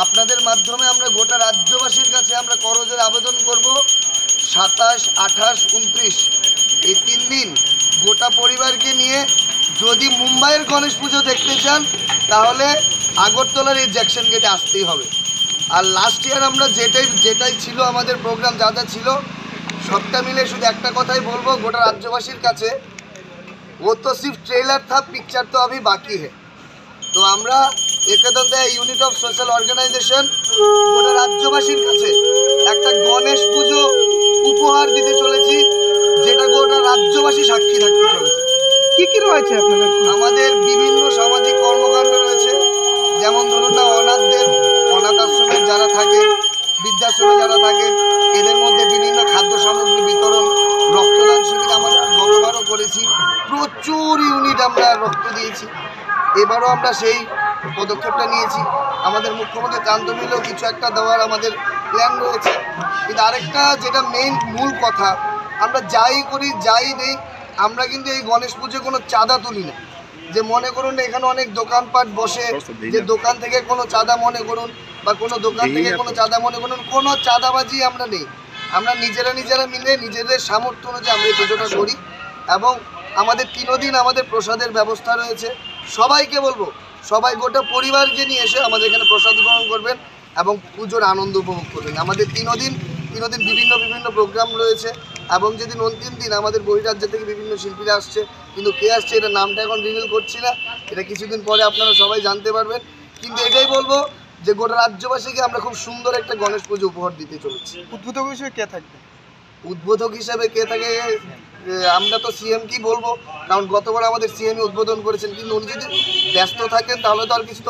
আপনাদের মাধ্যমে আমরা গোটা রাজ্যবাসীর কাছে আমরা করজোড়ে আবেদন করব 27, 28, 29 এই 3 দিন গোটা পরিবারকে নিয়ে যদি মুম্বাইয়ের গণেশ পুজো দেখতে চান তাহলে আগরতলার এই জ্যাকসন গেটে আসতেই হবে। আর লাস্ট ইয়ার আমরা যেটাই ছিল আমাদের প্রোগ্রাম যা ছিল सबका मिले शुद्ध एक कथाई बोलबो गोटा राज्यवासीर काछे वो तो सिर्फ ट्रेलर था, पिक्चर तो अभी बाकी है। तो आमरा एकदंता यूनिट ऑफ सोशल ऑर्गेनाइजेशन गोटा राज्यवासीर काछे एकटा गणेश पुजो उपहार दिते चलेछि जेटा गोटा राज्यवासी साक्षी थाकते चलेছে। কি রয়েছে আপনাদের? আমাদের বিভিন্ন সামাজিক কর্মকাণ্ড রয়েছে, যেমন ধরুন না অনাথদের অনাথ আশ্রমে যারা থাকে, বৃদ্ধাশ্রমে যারা থাকে এদের মধ্যে বিভিন্ন খাদ্য সামগ্রী বিতরণ, রক্তদান শিবির আমরা গতবারও করেছি, প্রচুর ইউনিট আমরা রক্ত দিয়েছি। এবারও আমরা সেই পদক্ষেপটা নিয়েছি। আমাদের মুখ্যমন্ত্রী কান্তমিলেও কিছু একটা দেওয়ার আমাদের প্ল্যান রয়েছে। কিন্তু আরেকটা যেটা মেইন মূল কথা, আমরা যাই করি যাই নেই আমরা কিন্তু এই গণেশ পুজোয় কোনো চাঁদা তুলি না। যে মনে করুন এখানে অনেক দোকানপাট বসে, যে দোকান থেকে কোনো চাঁদা মনে করুন বা কোনো দোকান থেকে কোনো চাঁদা মনে করুন, কোনো চাঁদাবাজি আমরা নেই। আমরা নিজেরা মিলে নিজেদের সামর্থ্য অনুযায়ী আমরা এই পুজোটা করি। এবং আমাদের 3 দিন আমাদের প্রসাদের ব্যবস্থা রয়েছে। সবাইকে বলবো সবাই গোটা পরিবারকে নিয়ে এসে আমাদের এখানে প্রসাদ গ্রহণ করবেন এবং পুজোর আনন্দ উপভোগ করবেন। আমাদের 3 দিন বিভিন্ন প্রোগ্রাম রয়েছে এবং যেদিন অন্তিম দিন আমাদের বহিরাজ্য থেকে বিভিন্ন শিল্পীরা আসছে, কিন্তু কে আসছে এটা নামটা এখন রিভিল করছি না, এটা কিছুদিন পরে আপনারা সবাই জানতে পারবেন। কিন্তু এটাই বলবো যে গোটা রাজ্যবাসীকে আমরা খুব সুন্দর একটা গণেশ পুজো উপহার দিতে চলেছি। উদ্বোধক হিসেবে কে থাকবে? উদ্বোধক হিসেবে কে থাকে আমরা তো সিএম কি বলবো, কারণ গতবার আমাদের সিএম উদ্বোধন করেছেন, কিন্তু উনি যদি ব্যস্ত থাকেন তাহলে তো আর কিছু তো